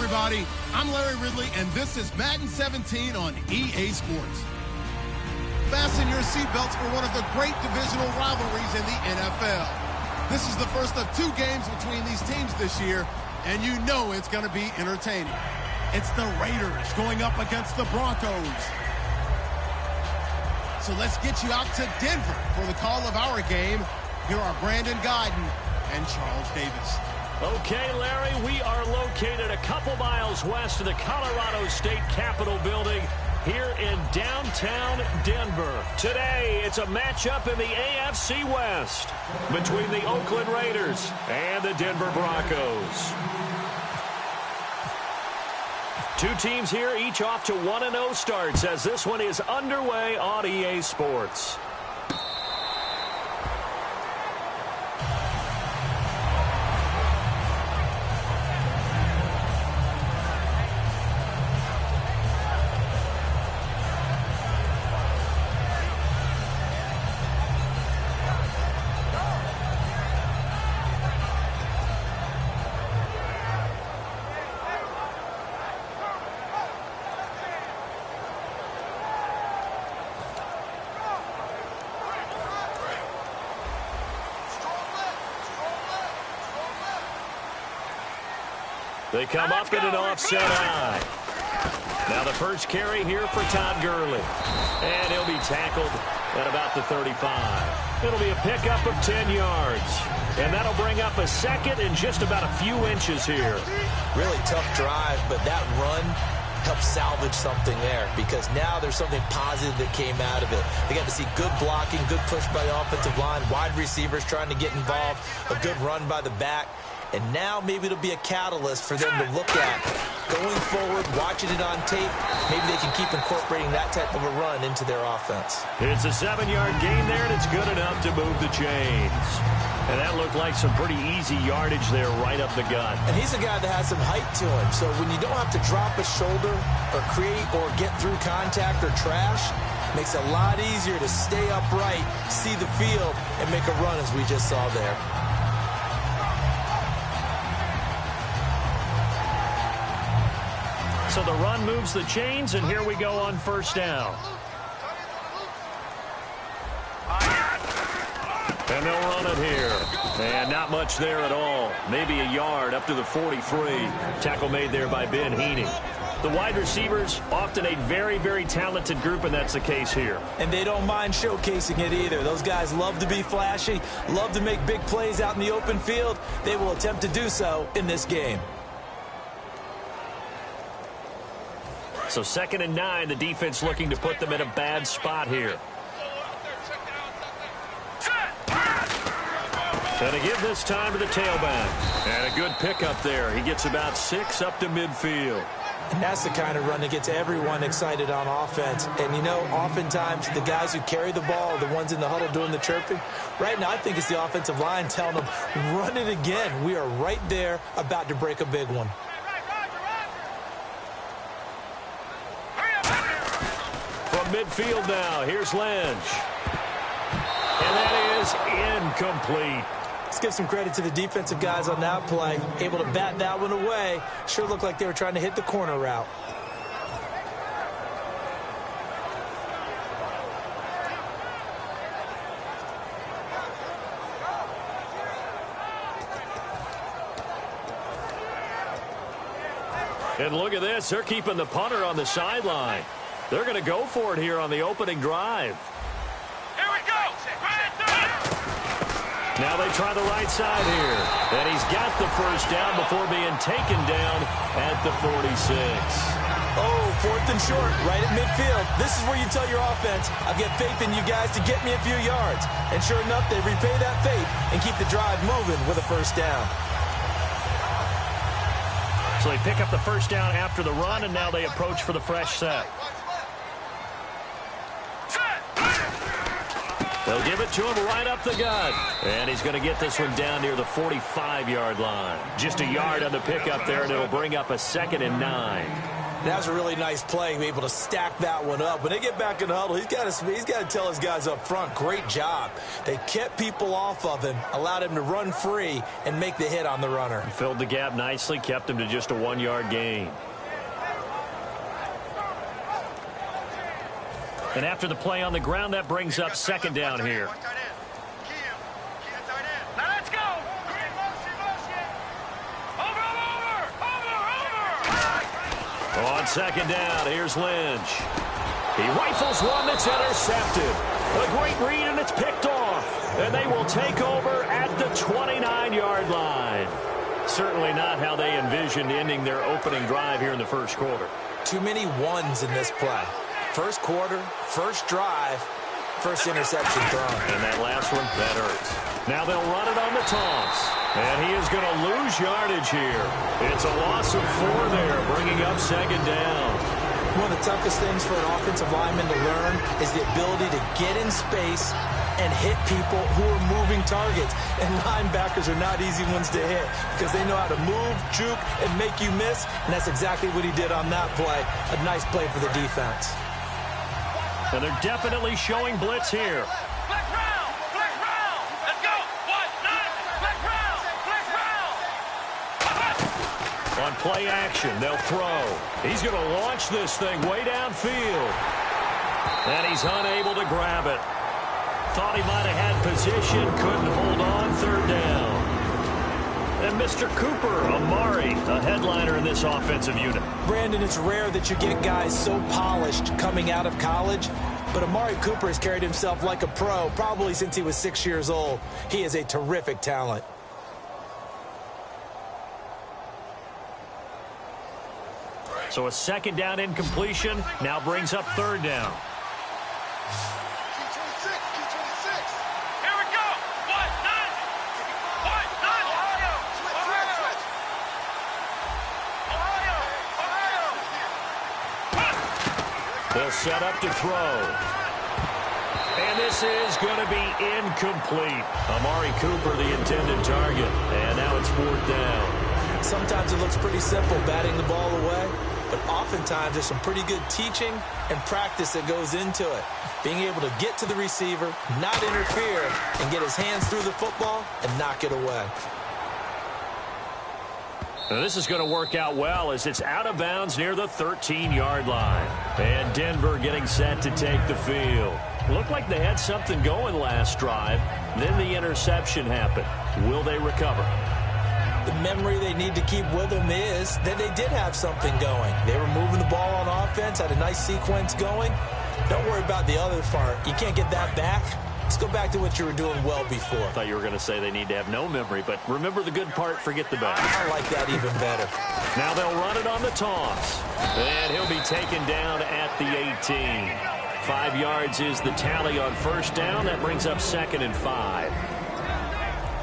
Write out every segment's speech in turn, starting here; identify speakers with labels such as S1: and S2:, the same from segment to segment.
S1: everybody. I'm Larry Ridley, and this is Madden 17 on EA Sports. Fasten your seatbelts for one of the great divisional rivalries in the NFL. This is the first of 2 games between these teams this year, and you know it's going to be entertaining. It's the Raiders going up against the Broncos. So let's get you out to Denver for the call of our game. Here are Brandon Guyton and Charles Davis.
S2: Okay, Larry, we are located a couple miles west of the Colorado State Capitol building here in downtown Denver. Today, it's a matchup in the AFC West between the Oakland Raiders and the Denver Broncos. 2 teams here, each off to 1-0 starts as this one is underway on EA Sports. They come up in an offset eye. Now the first carry here for Todd Gurley. And he'll be tackled at about the 35. It'll be a pickup of 10 yards. And that'll bring up a second and just about a few inches here.
S3: Really tough drive, but that run helped salvage something there because now there's something positive that came out of it. They got to see good blocking, good push by the offensive line, wide receivers trying to get involved, a good run by the back. And now maybe it'll be a catalyst for them to look at going forward, watching it on tape. Maybe they can keep incorporating that type of a run into their offense.
S2: It's a 7-yard gain there, and it's good enough to move the chains. And that looked like some pretty easy yardage there right up the gut.
S3: And he's a guy that has some height to him. So when you don't have to drop a shoulder or create or get through contact or trash, makes it a lot easier to stay upright, see the field, and make a run as we just saw there.
S2: So the run moves the chains, and here we go on first down. And they'll run it here. And not much there at all. Maybe a yard up to the 43. Tackle made there by Ben Heaney. The wide receivers, often a very, very talented group, and that's the case here.
S3: And they don't mind showcasing it either. Those guys love to be flashy, love to make big plays out in the open field. They will attempt to do so in this game.
S2: So 2nd and 9, the defense looking to put them in a bad spot here. And to give this time to the tailback. And a good pickup there. He gets about 6 up to midfield.
S3: And that's the kind of run that gets everyone excited on offense. And, you know, oftentimes the guys who carry the ball are the ones in the huddle doing the chirping. Right now, I think it's the offensive line telling them, run it again. We are right there about to break a big one.
S2: Midfield now. Here's Lynch. And that is incomplete.
S3: Let's give some credit to the defensive guys on that play. Able to bat that one away. Sure looked like they were trying to hit the corner route.
S2: And look at this. They're keeping the punter on the sideline. They're going to go for it here on the opening drive.
S4: Here we go.
S2: Now they try the right side here. And he's got the first down before being taken down at the 46.
S3: Oh, 4th and short, right at midfield. This is where you tell your offense, I've got faith in you guys to get me a few yards. And sure enough, they repay that faith and keep the drive moving with a first down.
S2: So they pick up the first down after the run, and now they approach for the fresh set. They'll give it to him right up the gut. And he's going to get this one down near the 45-yard line. Just a yard on the pickup there, and it'll bring up a 2nd and 9.
S3: That was a really nice play, able to stack that one up. When they get back in the huddle, he's got to tell his guys up front, great job. They kept people off of him, allowed him to run free and make the hit on the runner.
S2: Filled the gap nicely, kept him to just a 1-yard gain. And after the play on the ground, that brings up second down here.
S4: Now let's go.
S2: On second down, here's Lynch. He rifles one that's intercepted. A great read, and it's picked off. And they will take over at the 29-yard line. Certainly not how they envisioned ending their opening drive here in the first quarter.
S3: Too many ones in this play. First quarter, first drive, first interception thrown.
S2: And that last one, that hurts. Now they'll run it on the toss. And he is going to lose yardage here. It's a loss of 4 there, bringing up second down.
S3: One of the toughest things for an offensive lineman to learn is the ability to get in space and hit people who are moving targets. And linebackers are not easy ones to hit because they know how to move, juke, and make you miss. And that's exactly what he did on that play. A nice play for the defense.
S2: And they're definitely showing blitz here.
S4: Flex round. Let's go. 1-9. Flex round.
S2: On play action, they'll throw. He's going to launch this thing way downfield. And he's unable to grab it. Thought he might have had position, couldn't hold on, third down. And Mr. Cooper, Amari, a headliner in this offensive unit.
S3: Brandon, it's rare that you get guys so polished coming out of college, but Amari Cooper has carried himself like a pro probably since he was 6 years old. He is a terrific talent.
S2: So a second down incompletion now brings up third down. They'll set up to throw. And this is going to be incomplete. Amari Cooper, the intended target. And now it's fourth down.
S3: Sometimes it looks pretty simple, batting the ball away. But oftentimes there's some pretty good teaching and practice that goes into it. Being able to get to the receiver, not interfere, and get his hands through the football and knock it away.
S2: Now this is going to work out well as it's out of bounds near the 13-yard line. And Denver getting set to take the field. Looked like they had something going last drive. Then the interception happened. Will they recover?
S3: The memory they need to keep with them is that they did have something going. They were moving the ball on offense, had a nice sequence going. Don't worry about the other part. You can't get that back. Let's go back to what you were doing well before.
S2: I thought you were going to say they need to have no memory, but remember the good part, forget the bad.
S3: I like that even better.
S2: Now they'll run it on the toss. And he'll be taken down at the 18. 5 yards is the tally on first down. That brings up second and 5.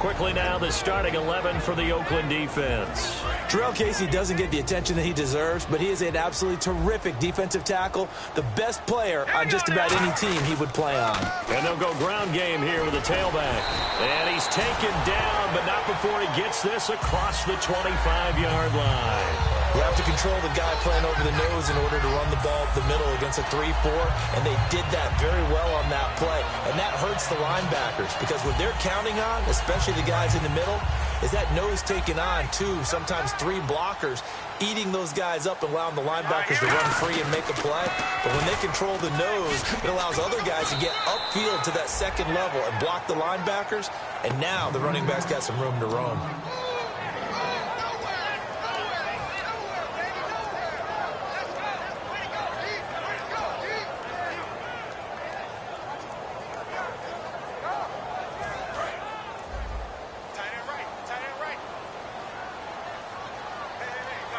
S2: Quickly now, the starting 11 for the Oakland defense.
S3: Jarrell Casey doesn't get the attention that he deserves, but he is an absolutely terrific defensive tackle, the best player on just about any team he would play on.
S2: And they'll go ground game here with a tailback. And he's taken down, but not before he gets this across the 25-yard line.
S3: You have to control the guy playing over the nose in order to run the ball up the middle against a 3-4, and they did that very well on that play. And that hurts the linebackers because what they're counting on, especially the guys in the middle, is that nose taking on 2, sometimes 3 blockers, eating those guys up and allowing the linebackers to run free and make a play. But when they control the nose, it allows other guys to get upfield to that second level and block the linebackers, and now the running back's got some room to roam.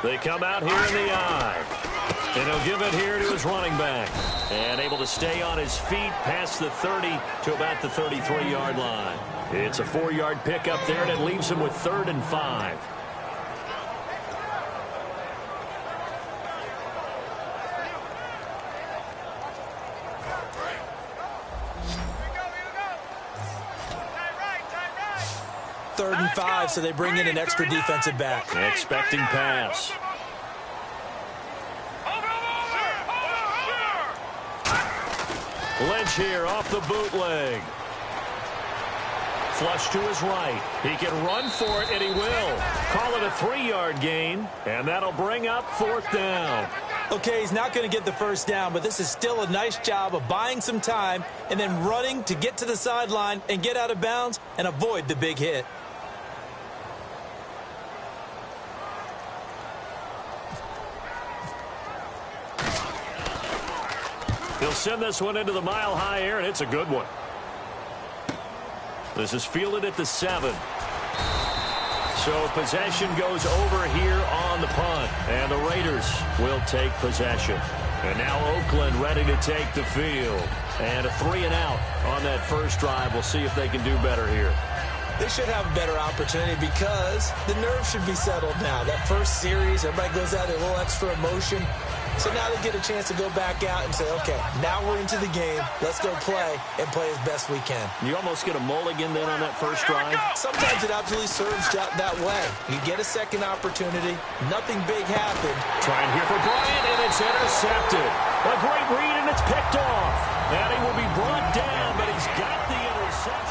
S2: They come out here in the eye. And he'll give it here to his running back. And able to stay on his feet past the 30 to about the 33-yard line. It's a 4-yard pickup there, and it leaves him with 3rd and 5.
S3: Third and 5, so they bring in an extra defensive back.
S2: Expecting pass.
S4: Over.
S2: Lynch here off the bootleg. Flush to his right. He can run for it, and he will. Call it a 3-yard gain, and that'll bring up 4th down.
S3: Okay, he's not going to get the first down, but this is still a nice job of buying some time and then running to get to the sideline and get out of bounds and avoid the big hit.
S2: He'll send this one into the mile-high air, and it's a good one. This is fielded at the 7. So possession goes over here on the punt, and the Raiders will take possession. And now Oakland ready to take the field. And a 3-and-out on that first drive. We'll see if they can do better here.
S3: They should have a better opportunity because the nerves should be settled now. That first series, everybody goes out there, a little extra emotion. So now they get a chance to go back out and say, okay, now we're into the game. Let's go play and play as best we can.
S2: You almost get a mulligan then on that first drive.
S3: Sometimes it absolutely serves that way. You get a second opportunity. Nothing big happened.
S2: Trying here for Bryant, and it's intercepted. A great read, and it's picked off. And he will be brought down, but he's got the interception.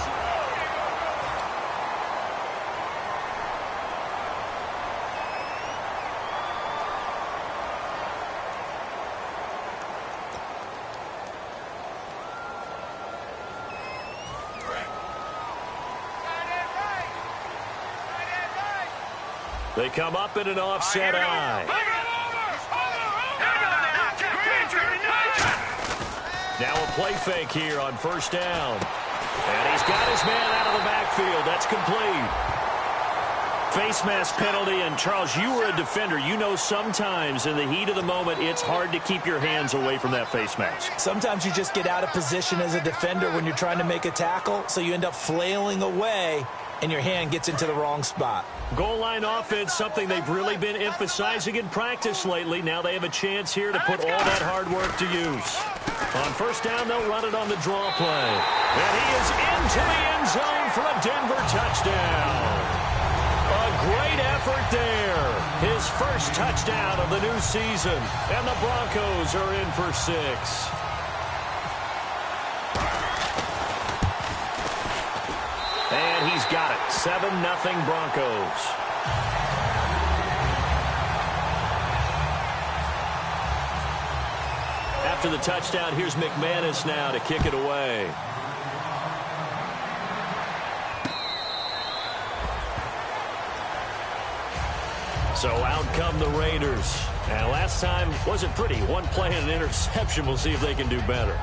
S2: They come up in an offset eye. Now a play fake here on first down. And he's got his man out of the backfield. That's complete. Face mask penalty. And, Charles, you were a defender. You know sometimes in the heat of the moment it's hard to keep your hands away from that face mask.
S3: Sometimes you just get out of position as a defender when you're trying to make a tackle, so you end up flailing away, and your hand gets into the wrong spot.
S2: Goal line offense, something they've really been emphasizing in practice lately. Now they have a chance here to put all that hard work to use. On first down, they'll run it on the draw play. And he is into the end zone for a Denver touchdown. A great effort there. His first touchdown of the new season. And the Broncos are in for 6. And he's got it. 7-0 Broncos. After the touchdown, here's McManus now to kick it away. So out come the Raiders. And last time wasn't pretty. One play and an interception. We'll see if they can do better.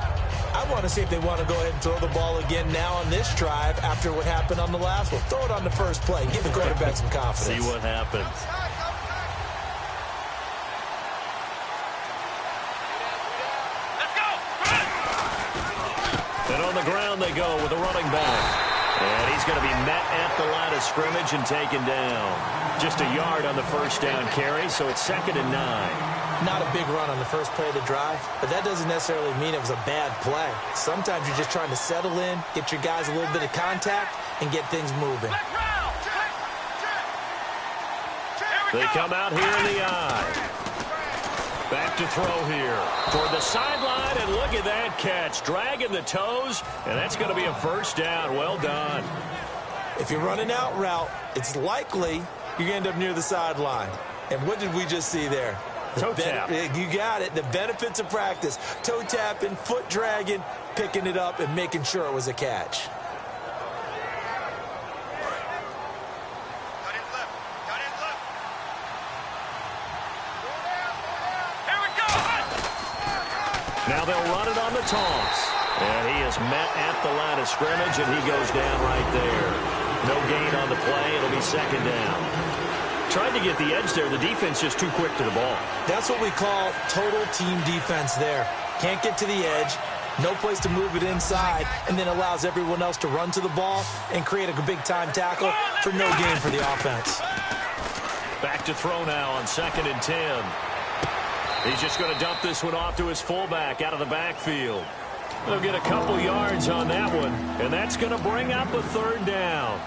S3: I want to see if they want to go ahead and throw the ball again now on this drive after what happened on the last one. Throw it on the first play. Give the quarterback some confidence.
S2: See what happens.
S4: Let's go!
S2: And on the ground they go with a running back. And he's going to be met at the line of scrimmage and taken down. Just a yard on the first down carry, so it's 2nd and 9.
S3: Not a big run on the first play of the drive, but that doesn't necessarily mean it was a bad play. Sometimes you're just trying to settle in, get your guys a little bit of contact, and get things moving.
S2: They come out here in the eye. Back to throw here. Toward the sideline, and look at that catch. Dragging the toes, and that's going to be a first down. Well done.
S3: If you're running out route, it's likely you're going to end up near the sideline. And what did we just see there?
S2: Toe tap.
S3: You got it. The benefits of practice. Toe tapping, foot dragging, picking it up, and making sure it was a catch.
S2: Now they'll run it on the toss. And he is met at the line of scrimmage, and he goes down right there. No gain on the play. It'll be 2nd down. Tried to get the edge there. The defense just too quick to the ball.
S3: That's what we call total team defense there. Can't get to the edge, no place to move it inside, and then allows everyone else to run to the ball and create a big-time tackle for no gain for the offense.
S2: Back to throw now on 2nd and 10. He's just going to dump this one off to his fullback out of the backfield. They'll get a couple yards on that one, and that's going to bring up a 3rd down.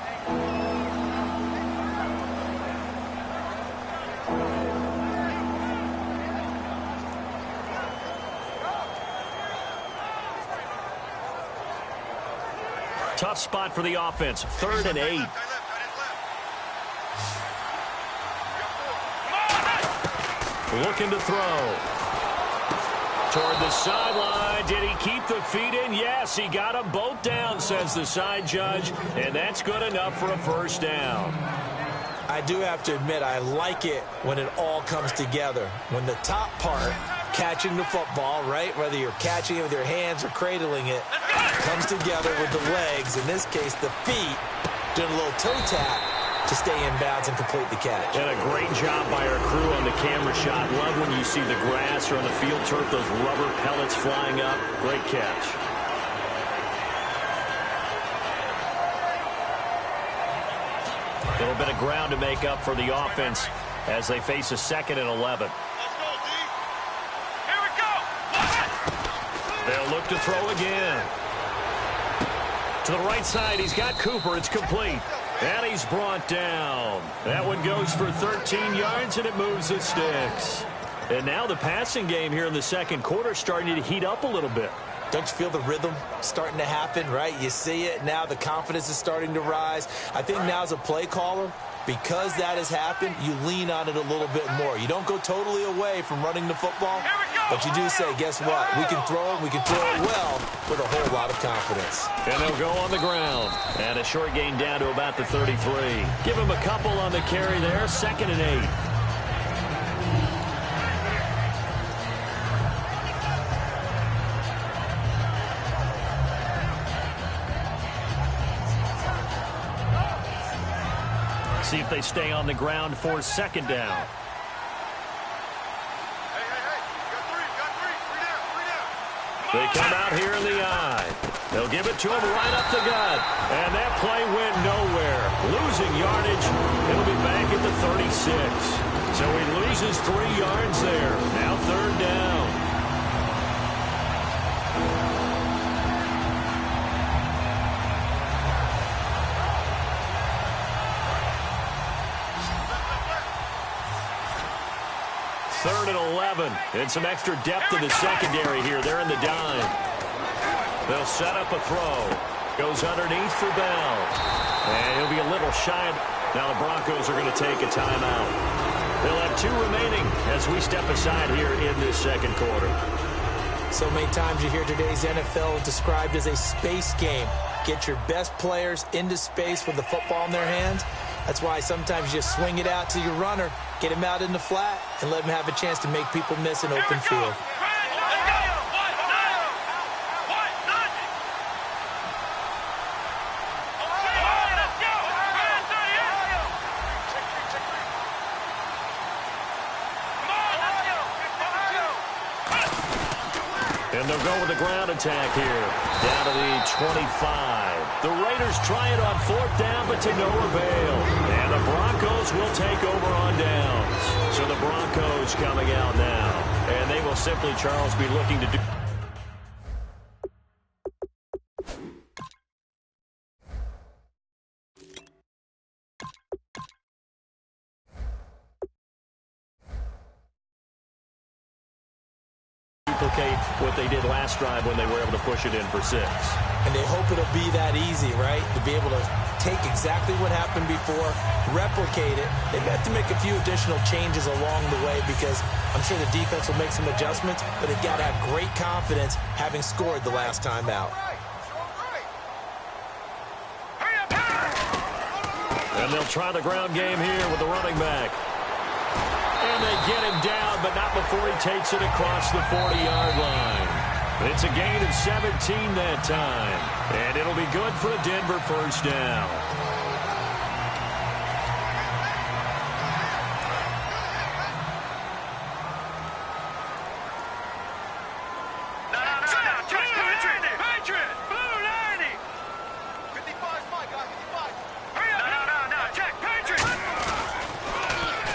S2: Tough spot for the offense. 3rd and 8. Looking to throw. Toward the sideline. Did he keep the feet in? Yes, he got them both down, says the side judge. And that's good enough for a first down.
S3: I do have to admit, I like it when it all comes together. When the top part, catching the football, right, whether you're catching it with your hands or cradling it, comes together with the legs, in this case the feet, doing a little toe tap to stay in bounds and complete the catch.
S2: And a great job by our crew on the camera shot. Love when you see the grass or on the field turf, those rubber pellets flying up. Great catch. A little bit of ground to make up for the offense as they face a 2nd and 11.
S4: Here we go.
S2: They'll look to throw again. To the right side, he's got Cooper. It's complete. And he's brought down. That one goes for 13 yards, and it moves the sticks. And now the passing game here in the second quarter starting to heat up a little bit.
S3: Don't you feel the rhythm starting to happen, right? You see it. Now the confidence is starting to rise. I think now as a play caller, because that has happened, you lean on it a little bit more. You don't go totally away from running the football, but you do say, guess what? We can throw it. We can throw it well with a whole lot of confidence.
S2: And they'll go on the ground. And a short gain down to about the 33. Give him a couple on the carry there. 2nd and 8. See if they stay on the ground for 2nd down. They come out here in the eye. They'll give it to him right up the gut. And that play went nowhere. Losing yardage. It'll be back at the 36. So he loses 3 yards there. Now 3rd down. Third and 11, and some extra depth in the secondary here. They're in the dime. They'll set up a throw. Goes underneath for Bell. And he'll be a little shy. Now the Broncos are going to take a timeout. They'll have 2 remaining as we step aside here in this second quarter.
S3: So many times you hear today's NFL described as a space game. Get your best players into space with the football in their hands. That's why sometimes you just swing it out to your runner, get him out in the flat, and let him have a chance to make people miss an open field.
S2: And they'll go with the ground attack here. Down to the 25. The Raiders try it on 4th down, but to no avail. And the Broncos will take over on downs. So the Broncos coming out now. And they will simply, Charles, be looking to do... duplicate what they did last drive when they were able to push it in for 6.
S3: And they hope it'll be that easy, right? To be able to take exactly what happened before, replicate it. They've got to make a few additional changes along the way because I'm sure the defense will make some adjustments, but they've got to have great confidence having scored the last time out.
S2: And they'll try the ground game here with the running back. And they get him down, but not before he takes it across the 40-yard line. It's a gain of 17 that time. And it'll be good for a Denver first down.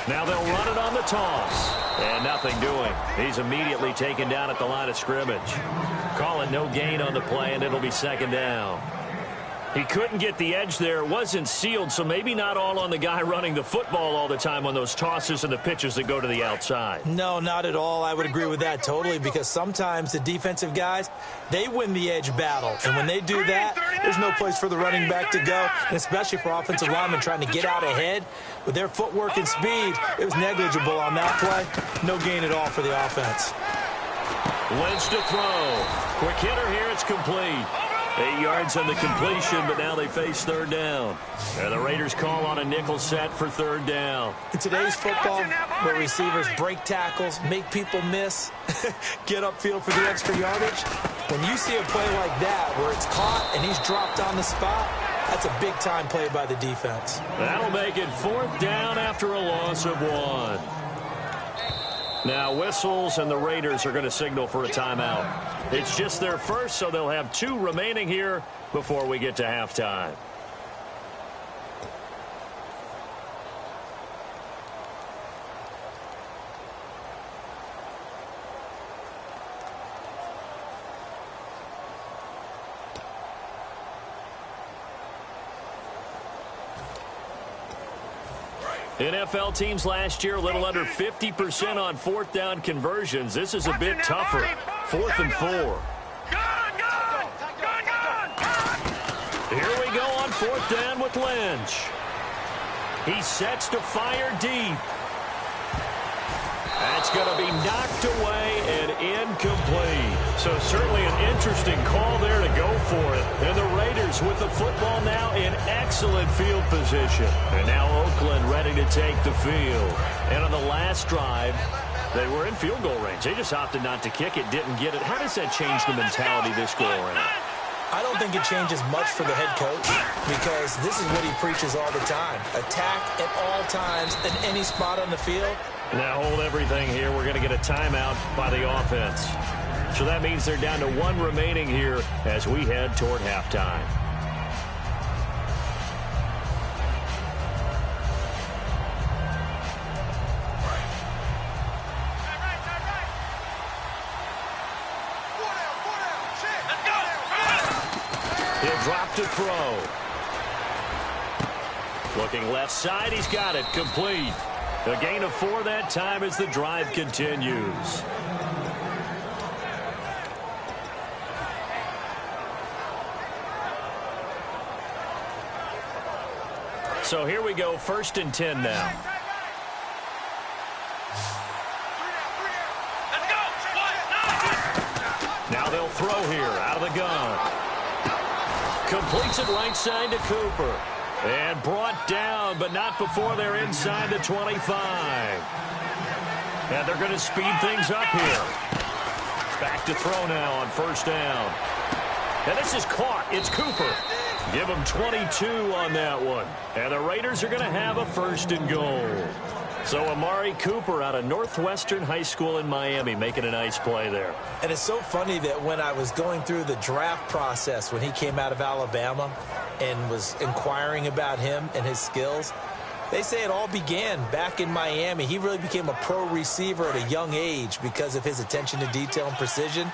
S2: Now they'll run it on the toss. And nothing doing. He's immediately taken down at the line of scrimmage. Call it no gain on the play, and it'll be 2nd down. He couldn't get the edge there. It wasn't sealed, so maybe not all on the guy running the football all the time on those tosses and the pitches that go to the outside.
S3: No, not at all. I would agree with that totally because sometimes the defensive guys, they win the edge battle. And when they do that, There's no place for the running back to go, and especially for offensive linemen trying to get out ahead. With their footwork and speed, it was negligible on that play. No gain at all for the offense.
S2: Lynch to throw. Quick hitter here. It's complete. 8 yards on the completion, but now they face third down. And the Raiders call on a nickel set for third down.
S3: In today's football, where receivers break tackles, make people miss, get upfield for the extra yardage, when you see a play like that where it's caught and he's dropped on the spot, that's a big-time play by the defense.
S2: That'll make it fourth down after a loss of 1. Now whistles, and the Raiders are going to signal for a timeout. It's just their first, so they'll have 2 remaining here before we get to halftime. NFL teams last year a little under 50% on fourth down conversions. This is a bit tougher. 4th and 4. Here we go on 4th down with Lynch. He sets to fire deep. That's going to be knocked away and incomplete. So certainly an interesting call there to go for it. And the Raiders with the football now in excellent field position. And now Oakland ready to take the field. And on the last drive, they were in field goal range. They just opted not to kick it, didn't get it. How does that change the mentality this go around?
S3: I don't think it changes much for the head coach because this is what he preaches all the time. Attack at all times in any spot on the field.
S2: Now hold everything here. We're going to get a timeout by the offense. So that means they're down to 1 remaining here as we head toward halftime. He'll drop to throw. Looking left side. He's got it. Complete. A gain of 4 that time as the drive continues. So here we go, 1st and 10 now. Now they'll throw here out of the gun. Completes it right side to Cooper. And brought down, but not before they're inside the 25. And they're going to speed things up here. Back to throw now on 1st down. And this is caught. It's Cooper. Give him 22 on that one. And the Raiders are going to have a 1st and goal. So Amari Cooper out of Northwestern High School in Miami making a nice play there.
S3: And it's so funny that when I was going through the draft process when he came out of Alabama and was inquiring about him and his skills, they say it all began back in Miami. He really became a pro receiver at a young age because of his attention to detail and precision.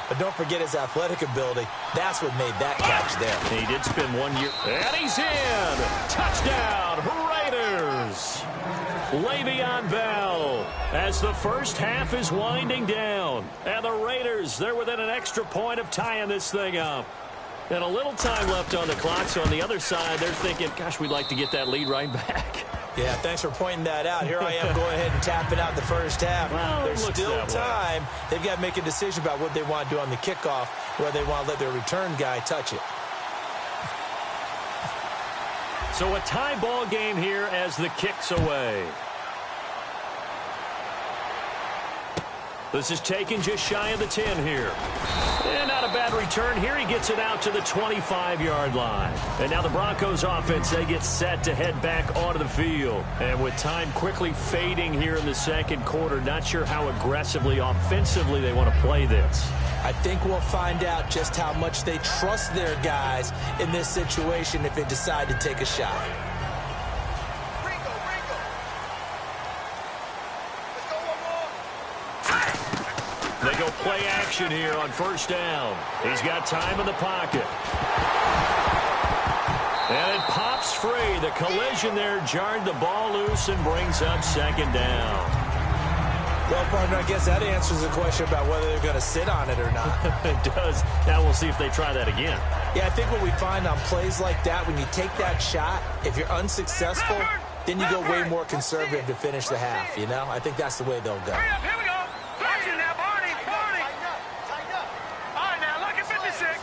S3: But don't forget his athletic ability. That's what made that catch there.
S2: He did spend 1 year. And he's in. Touchdown, Raiders. Le'Veon Bell as the first half is winding down. And the Raiders, they're within an extra point of tying this thing up. And a little time left on the clock, so on the other side, they're thinking, gosh, we'd like to get that lead right back.
S3: Yeah, thanks for pointing that out. Here I am going ahead and tapping out the first half.
S2: Well,
S3: there's still time. They've got to make a decision about what they want to do on the kickoff, whether they want to let their return guy touch it.
S2: So a tie ball game here as the kick's away. This is taken just shy of the 10 here. And not a bad return here. He gets it out to the 25-yard line. And now the Broncos offense, they get set to head back onto the field. And with time quickly fading here in the second quarter, not sure how aggressively, offensively they want to play this.
S3: I think we'll find out just how much they trust their guys in this situation if they decide to take a shot.
S2: They go play action here on 1st down. He's got time in the pocket. And it pops free. The collision there jarred the ball loose and brings up 2nd down.
S3: Well, partner, I guess that answers the question about whether they're going to sit on it or not.
S2: It does. Now we'll see if they try that again.
S3: Yeah, I think what we find on plays like that, when you take that shot, if you're unsuccessful, then you go way more conservative to finish the half, you know? I think that's the way they'll go.
S4: Hurry up, here we go. Watch it now, Barney. Barney. All right, now, look at 56.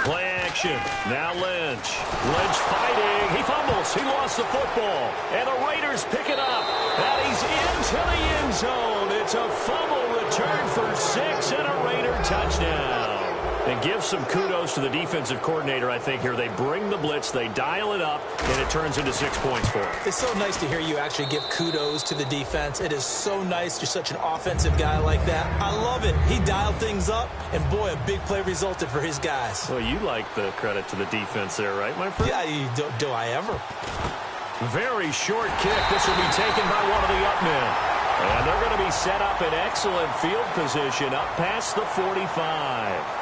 S2: Play action. Now Lynch. Lynch fighting. He fumbles. He lost the football. And the Raiders pick it up. And he's into the end zone. It's a fumble return for 6 and a Raider touchdown. And give some kudos to the defensive coordinator, I think, here. They bring the blitz, they dial it up, and it turns into 6 points for them.
S3: It's so nice to hear you actually give kudos to the defense. It is so nice. You're such an offensive guy like that. I love it. He dialed things up, and boy, a big play resulted for his guys.
S2: Well, you like the credit to the defense there, right, my friend?
S3: Yeah, do I ever? Very
S2: short kick. This will be taken by one of the up men. And they're going to be set up in excellent field position up past the 45.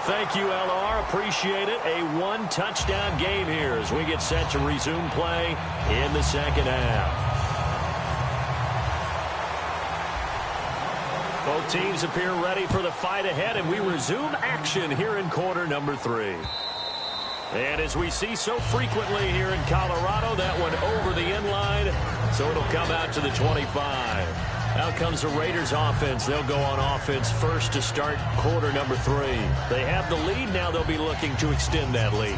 S2: Thank you, LR. Appreciate it. A one-touchdown game here as we get set to resume play in the second half. Both teams appear ready for the fight ahead, and we resume action here in quarter number 3. And as we see so frequently here in Colorado, that one over the end line, so it'll come out to the 25. Out comes the Raiders offense. They'll go on offense first to start quarter number 3. They have the lead. Now they'll be looking to extend that lead.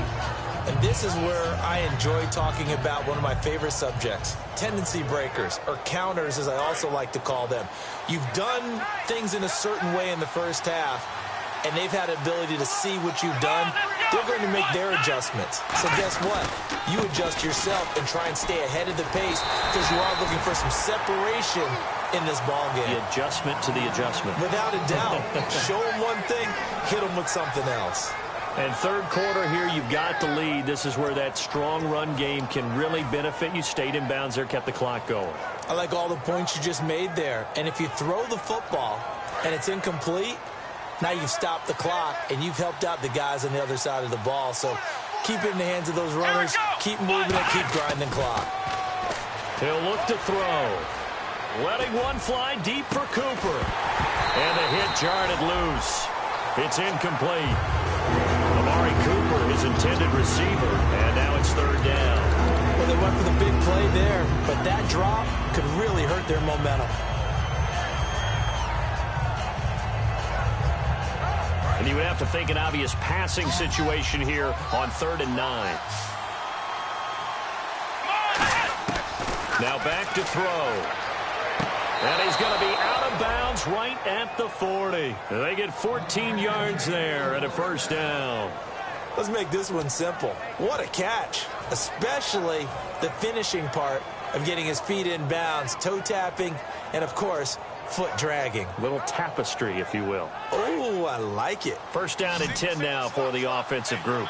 S3: And this is where I enjoy talking about one of my favorite subjects, tendency breakers, or counters as I also like to call them. You've done things in a certain way in the first half, and they've had the ability to see what you've done. They're going to make their adjustments. So guess what? You adjust yourself and try and stay ahead of the pace because you are looking for some separation in this ball game.
S2: The adjustment to the adjustment.
S3: Without a doubt. Show them one thing, hit them with something else.
S2: And third quarter here, you've got the lead. This is where that strong run game can really benefit you. Stayed in bounds there, kept the clock going.
S3: I like all the points you just made there. And if you throw the football and it's incomplete, now you've stopped the clock and you've helped out the guys on the other side of the ball. So keep it in the hands of those runners. Keep moving it. Keep grinding clock.
S2: He'll look to throw. Letting one fly deep for Cooper. And the hit jarred it loose. It's incomplete. Amari Cooper, his intended receiver, and now it's third down.
S3: Well, they went for the big play there, but that drop could really hurt their momentum.
S2: And you would have to think an obvious passing situation here on 3rd and 9. Now back to throw. And he's going to be out of bounds right at the 40. And they get 14 yards there and a first down.
S3: Let's make this one simple. What a catch, especially the finishing part of getting his feet in bounds, toe tapping, and, of course, foot dragging.
S2: Little tapestry, if you will.
S3: Oh, I like it.
S2: First down and 10 now for the offensive group.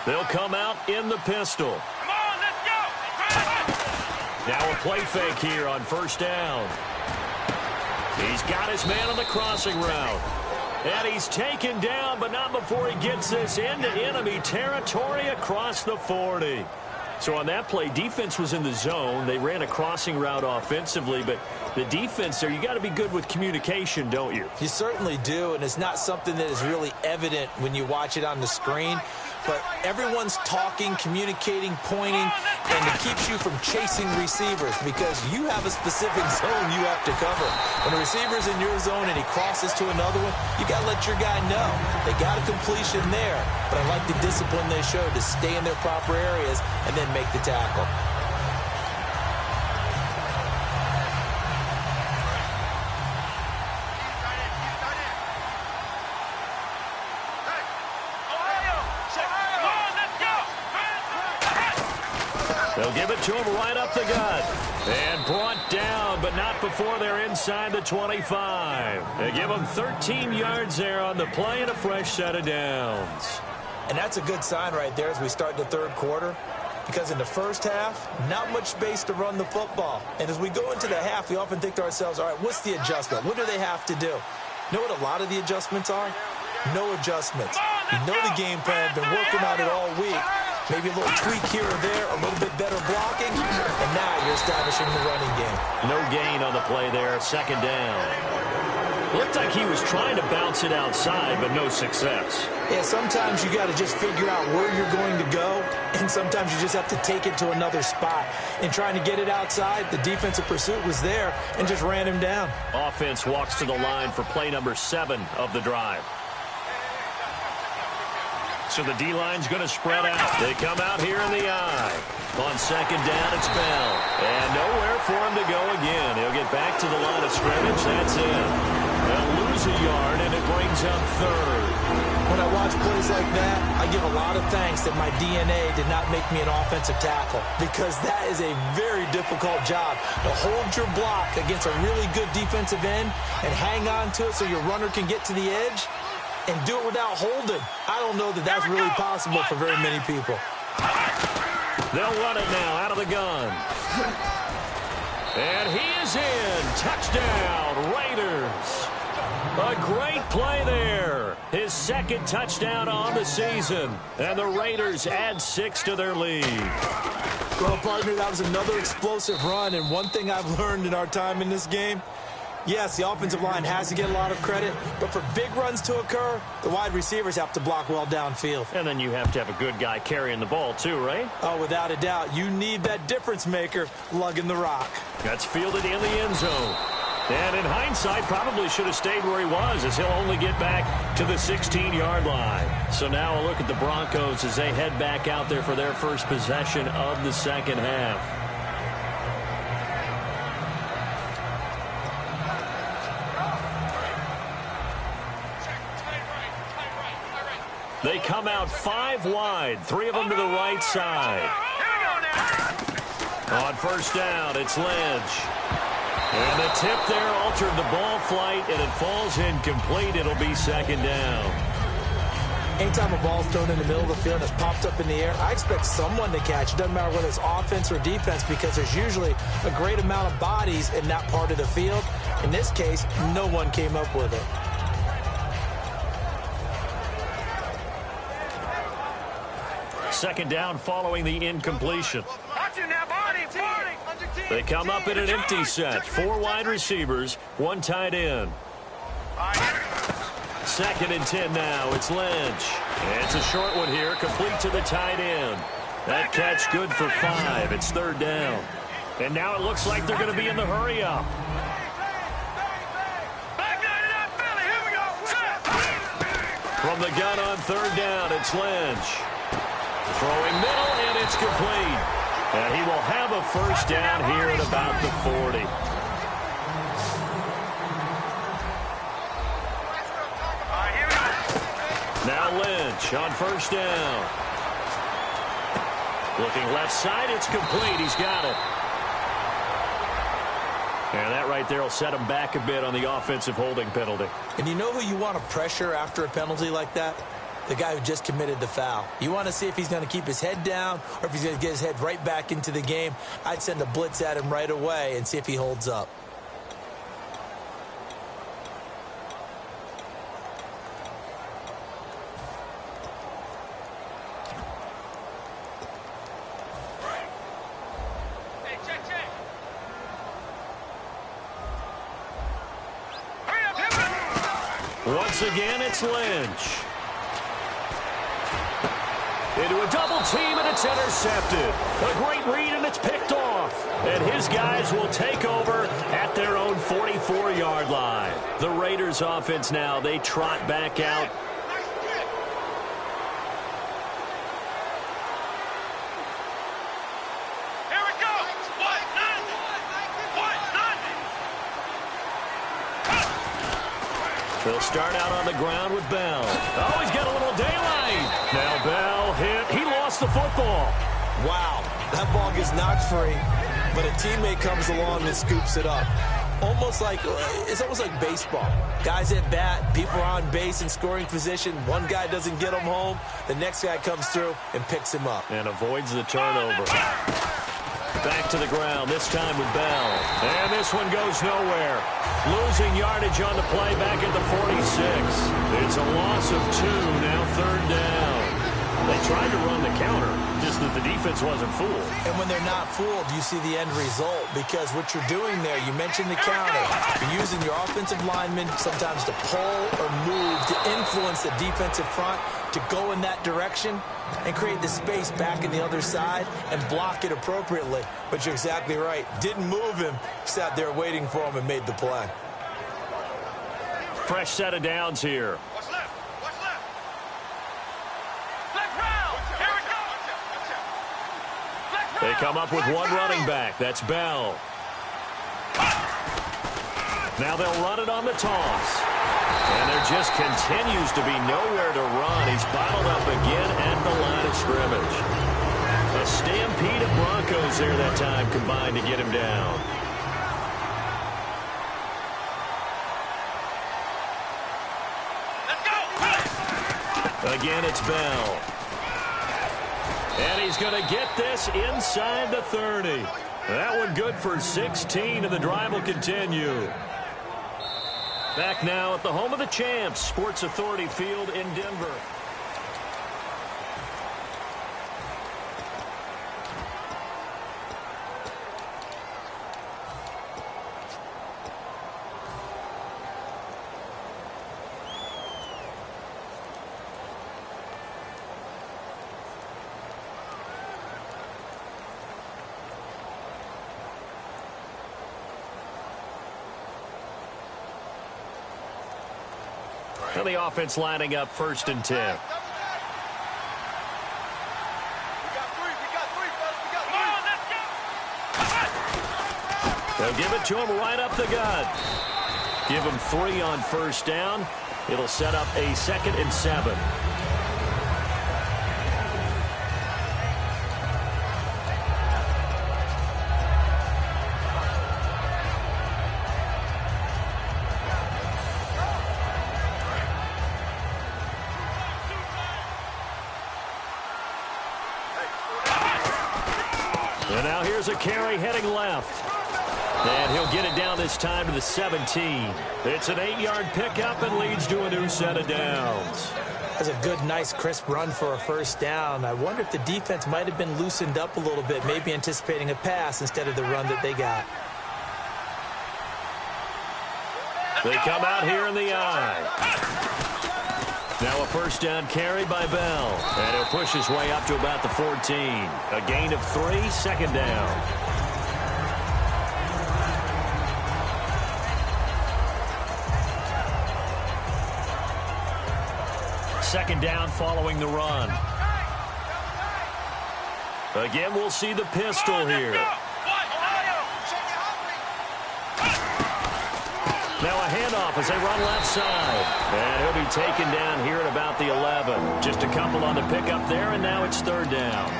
S2: They'll come out in the pistol.
S4: Come on, let's go.
S2: Now a play fake here on first down. He's got his man on the crossing route. And he's taken down, but not before he gets this into enemy territory across the 40. So on that play, defense was in the zone. They ran a crossing route offensively, but the defense there, you got to be good with communication, don't you?
S3: You certainly do, and it's not something that is really evident when you watch it on the screen. But everyone's talking, communicating, pointing, and it keeps you from chasing receivers because you have a specific zone you have to cover. When a receiver's in your zone and he crosses to another one, you got to let your guy know. They got a completion there, but I like the discipline they showed to stay in their proper areas and then make the tackle.
S2: They'll give it to him right up the gut. And brought down, but not before they're inside the 25. They give him 13 yards there on the play and a fresh set of downs.
S3: And that's a good sign right there as we start the third quarter. Because in the first half, not much space to run the football. And as we go into the half, we often think to ourselves, all right, what's the adjustment? What do they have to do? You know what a lot of the adjustments are? No adjustments. You know the game plan, been working on it all week. Maybe a little tweak here or there, a little bit better blocking, and now you're establishing the running game.
S2: No gain on the play there, second down. Looked like he was trying to bounce it outside, but no success.
S3: Yeah, sometimes you got to just figure out where you're going to go, and sometimes you just have to take it to another spot. In trying to get it outside, the defensive pursuit was there and just ran him down.
S2: Offense walks to the line for play number 7 of the drive. So the D-line's going to spread out. They come out here in the eye. On second down, it's Bell. And nowhere for him to go again. He'll get back to the line of scrimmage. That's it. They'll lose a yard, and it brings up third.
S3: When I watch plays like that, I give a lot of thanks that my DNA did not make me an offensive tackle, because that is a very difficult job to hold your block against a really good defensive end and hang on to it so your runner can get to the edge and do it without holding. I don't know that that's really possible for very many people.
S2: They'll run it now out of the gun. And he is in. Touchdown, Raiders. A great play there. His second touchdown on the season. And the Raiders add 6 to their lead.
S3: Well, partner, that was another explosive run. And one thing I've learned in our time in this game, yes, the offensive line has to get a lot of credit, but for big runs to occur, the wide receivers have to block well downfield.
S2: And then you have to have a good guy carrying the ball too, right?
S3: Oh, without a doubt. You need that difference maker lugging the rock.
S2: That's fielded in the end zone. And in hindsight, probably should have stayed where he was, as he'll only get back to the 16-yard line. So now a look at the Broncos as they head back out there for their first possession of the second half. They come out 5 wide, 3 of them to the right side. On first down, it's Lynch. And the tip there altered the ball flight, and it falls incomplete. It'll be second down.
S3: Anytime a ball's thrown in the middle of the field and it's popped up in the air, I expect someone to catch. It doesn't matter whether it's offense or defense, because there's usually a great amount of bodies in that part of the field. In this case, no one came up with it.
S2: Second down following the incompletion. They come up in an empty set. 4 wide receivers, 1 tight end. Second and 10 now. It's Lynch. And it's a short one here, complete to the tight end. That catch good for 5. It's third down. And now it looks like they're going to be in the hurry up. From the gun on third down, it's Lynch. Throwing middle, and it's complete. And he will have a first down here at about the 40. Now Lynch on first down. Looking left side, it's complete. He's got it. And that right there will set him back a bit on the offensive holding penalty.
S3: And you know who you want to pressure after a penalty like that? The guy who just committed the foul. You want to see if he's going to keep his head down or if he's going to get his head right back into the game. I'd send a blitz at him right away and see if he holds up.
S2: Once again, it's Lynch. Into a double team, and it's intercepted. A great read, and it's picked off. And his guys will take over at their own 44-yard line. The Raiders offense now, they trot back out.
S4: Here we go.
S2: They'll start out on the ground with Bell. Oh, he's got a little daylight. Now Bell hit. He lost the football.
S3: Wow, that ball gets knocked free, but a teammate comes along and scoops it up. It's almost like baseball. Guys at bat, people are on base in scoring position. One guy doesn't get him home. The next guy comes through and picks him up.
S2: And avoids the turnover. Back to the ground, this time with Bell. And this one goes nowhere. Losing yardage on the play back at the 46. It's a loss of 2, now third down. They tried to run the counter, just that the defense wasn't fooled.
S3: And when they're not fooled, you see the end result, because what you're doing there, you mentioned the counter. You're using your offensive linemen sometimes to pull or move to influence the defensive front to go in that direction and create the space back in the other side and block it appropriately. But you're exactly right. Didn't move him, sat there waiting for him and made the play.
S2: Fresh set of downs here.
S4: What's left? What's left? Left round. Here it goes. Left
S2: They
S4: round.
S2: come up with one running back. That's Bell. Now they'll run it on the toss. And there just continues to be nowhere to run. He's bottled up again at the line of scrimmage. A stampede of Broncos there that time combined to get him down. Again, it's Bell. And he's going to get this inside the 30. That one good for 16, and the drive will continue. Back now at the home of the champs, Sports Authority Field in Denver. And the offense lining up 1st and 10.
S4: We got three. Come on, let's go.
S2: They'll give it to him right up the gut. Give him 3 on 1st down. It'll set up a 2nd and 7. And now here's a carry heading left. And he'll get it down this time to the 17. It's an 8-yard pickup and leads to a new set of downs.
S3: That's a good, nice, crisp run for a 1st down. I wonder if the defense might have been loosened up a little bit, maybe anticipating a pass instead of the run that they got.
S2: They come out here in the eye. Now a 1st down carry by Bell. And he'll push his way up to about the 14. A gain of 3, 2nd down. Second down following the run. Again, we'll see the pistol here. Now a handoff as they run left side. And he'll be taken down here at about the 11. Just a couple on the pickup there, and now it's 3rd down.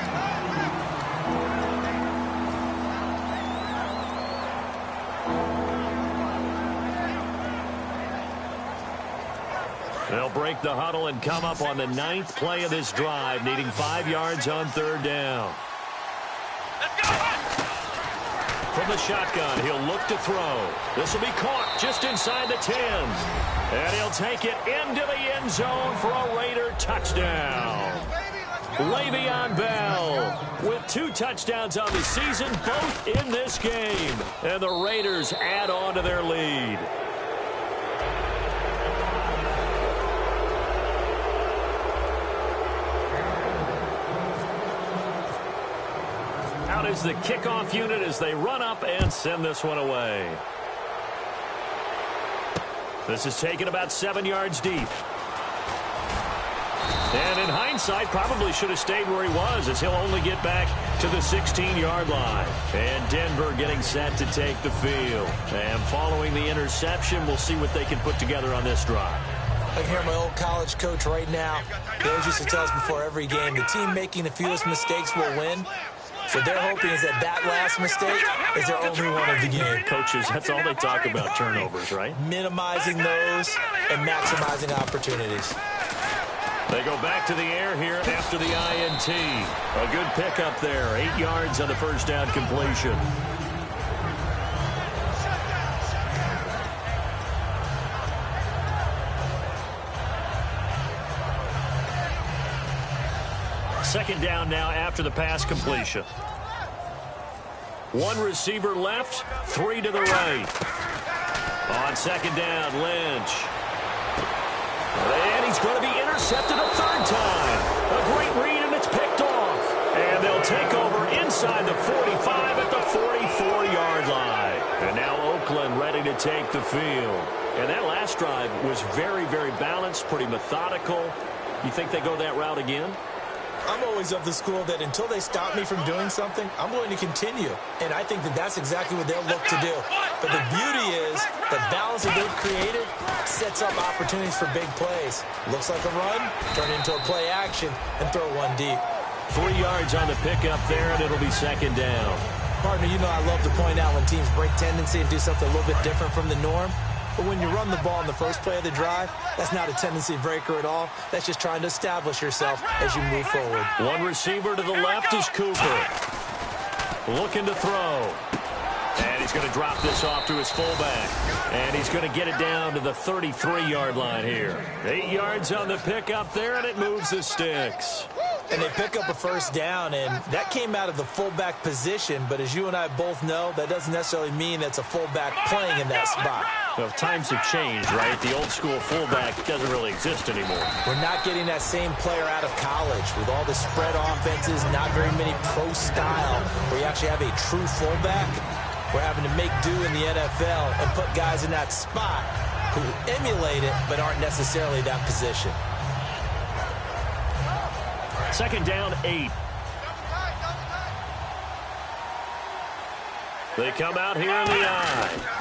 S2: They'll break the huddle and come up on the 9th play of this drive, needing 5 yards on 3rd down. From the shotgun, he'll look to throw. This will be caught just inside the 10. And he'll take it into the end zone for a Raider touchdown. Le'Veon Bell with 2 touchdowns on the season, both in this game. And the Raiders add on to their lead. Out is the kickoff unit as they run up and send this one away. This is taken about 7 yards deep. And in hindsight, probably should have stayed where he was, as he'll only get back to the 16-yard line. And Denver getting set to take the field. And following the interception, we'll see what they can put together on this drive.
S3: I can hear my old college coach right now. He always used to tell us before every game, the team making the fewest mistakes will win. So they're hoping is that last mistake is their only one of the game.
S2: Coaches, that's all they talk about, turnovers, right?
S3: Minimizing those and maximizing opportunities.
S2: They go back to the air here after the INT. A good pickup there. 8 yards on the 1st down completion. Second down now after the pass completion. One receiver left, three to the right. On second down, Lynch. And he's going to be intercepted a third time. A great read, and it's picked off. And they'll take over inside the 45 at the 44-yard line. And now Oakland ready to take the field. And that last drive was very, very balanced, pretty methodical. You think they go that route again?
S3: I'm always of the school that until they stop me from doing something, I'm going to continue. And I think that that's exactly what they'll look to do. But the beauty is the balance that they've created sets up opportunities for big plays. Looks like a run, turn into a play action, and throw one deep.
S2: 3 yards on the pickup there, and it'll be second down.
S3: Partner, you know I love to point out when teams break tendency and do something a little bit different from the norm. But when you run the ball in the first play of the drive, that's not a tendency breaker at all. That's just trying to establish yourself as you move forward.
S2: One receiver to the left is Cooper. Looking to throw. And he's going to drop this off to his fullback. And he's going to get it down to the 33-yard line here. 8 yards on the pickup there, and it moves the sticks.
S3: And they pick up a first down, and that came out of the fullback position. But as you and I both know, that doesn't necessarily mean that's a fullback playing in that spot.
S2: Well, times have changed, right? The old school fullback doesn't really exist anymore.
S3: We're not getting that same player out of college with all the spread offenses, not very many pro style, where you actually have a true fullback. We're having to make do in the NFL and put guys in that spot who emulate it but aren't necessarily that position.
S2: Second down, 8. They come out here in the eye.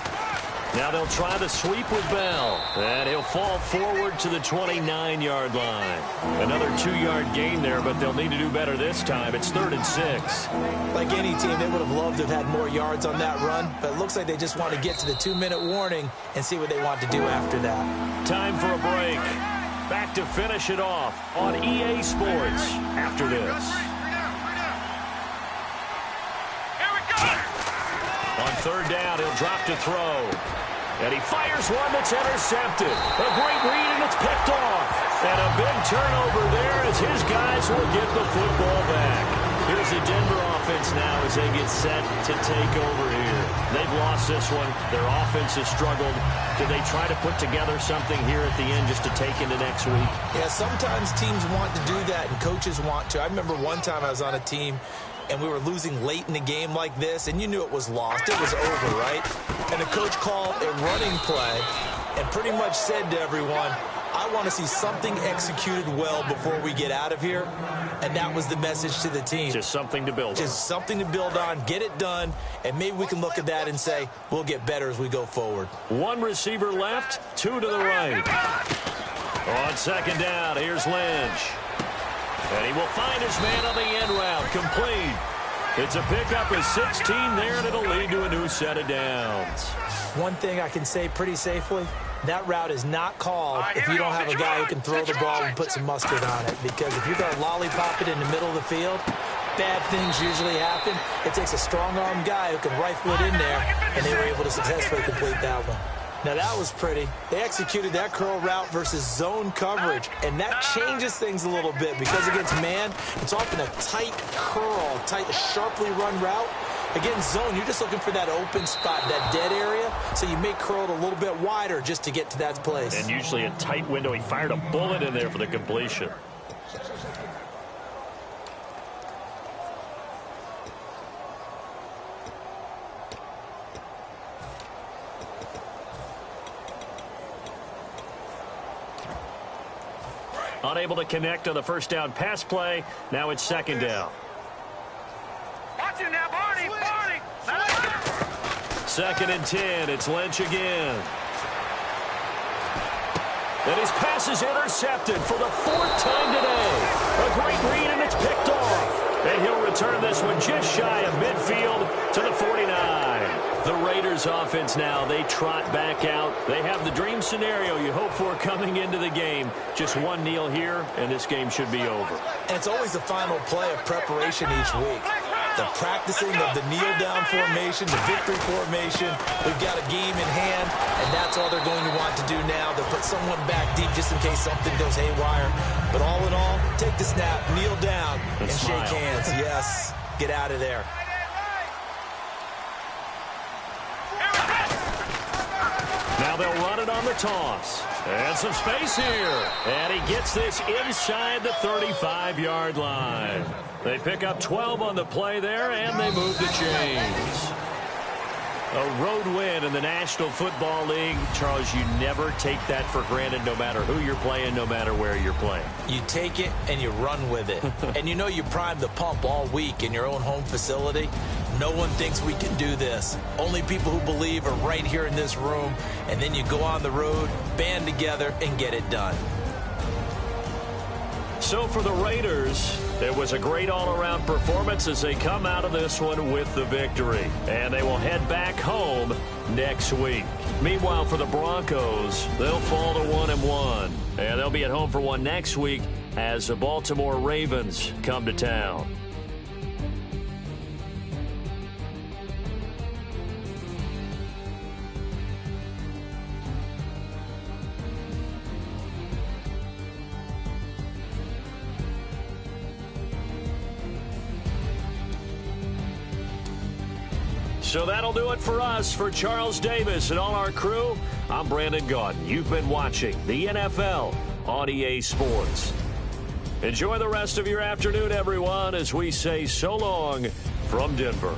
S2: Now they'll try the sweep with Bell. And he'll fall forward to the 29-yard line. Another 2-yard gain there, but they'll need to do better this time. It's 3rd and 6.
S3: Like any team, they would have loved to have had more yards on that run, but it looks like they just want to get to the 2-minute warning and see what they want to do after that.
S2: Time for a break. Back to finish it off on EA Sports after this. On third down, he'll drop to throw. And he fires one that's intercepted. A great read, and it's picked off. And a big turnover there as his guys will get the football back. Here's the Denver offense now as they get set to take over here. They've lost this one. Their offense has struggled. Do they try to put together something here at the end just to take into next week?
S3: Yeah, sometimes teams want to do that and coaches want to. I remember one time I was on a team and we were losing late in the game like this, and you knew it was lost. It was over, right? And the coach called a running play and pretty much said to everyone, I want to see something executed well before we get out of here. And that was the message to the team.
S2: Just something to build on.
S3: Just something to build on, get it done, and maybe we can look at that and say, we'll get better as we go forward.
S2: One receiver left, 2 to the right. On second down, here's Lynch. And he will find his man on the end route, complete. It's a pickup of 16 there, and it'll lead to a new set of downs.
S3: One thing I can say pretty safely, that route is not called if you don't have a guy who can throw the ball and put some mustard on it. Because if you're going to lollipop it in the middle of the field, bad things usually happen. It takes a strong-armed guy who can rifle it in there, and they were able to successfully complete that one. Now, that was pretty. They executed that curl route versus zone coverage, and that changes things a little bit because against man, it's often a tight curl, tight, sharply run route. Against zone, you're just looking for that open spot, that dead area, so you may curl it a little bit wider just to get to that place.
S2: And usually a tight window. He fired a bullet in there for the completion. Unable to connect on the first down pass play. Now it's second down.
S4: Watch him now, Barney, Barney.
S2: Second and 10. It's Lynch again. And his pass is intercepted for the 4th time today. A great read, and it's picked off. And he'll return this one just shy of midfield to the 49. The Raiders offense now, they trot back out. They have the dream scenario you hope for coming into the game. Just one kneel here, and this game should be over.
S3: And it's always the final play of preparation each week. The practicing of the kneel-down formation, the victory formation. We've got a game in hand, and that that's all they're going to want to do now. They'll put someone back deep just in case something goes haywire. But all in all, take the snap, kneel down, and shake hands. Yes, get out of there.
S2: Now they'll run it on the toss. And some space here. And he gets this inside the 35-yard line. They pick up 12 on the play there, and they move the chains. A road win in the National Football League. Charles, you never take that for granted no matter who you're playing, no matter where you're playing.
S3: You take it and you run with it. And you know you primed the pump all week in your own home facility. No one thinks we can do this. Only people who believe are right here in this room. And then you go on the road, band together, and get it done.
S2: So for the Raiders, it was a great all-around performance as they come out of this one with the victory. And they will head back home next week. Meanwhile, for the Broncos, they'll fall to 1-1. And they'll be at home for one next week as the Baltimore Ravens come to town. So that'll do it for us. For Charles Davis and all our crew, I'm Brandon Gaudin. You've been watching the NFL on EA Sports. Enjoy the rest of your afternoon, everyone, as we say so long from Denver.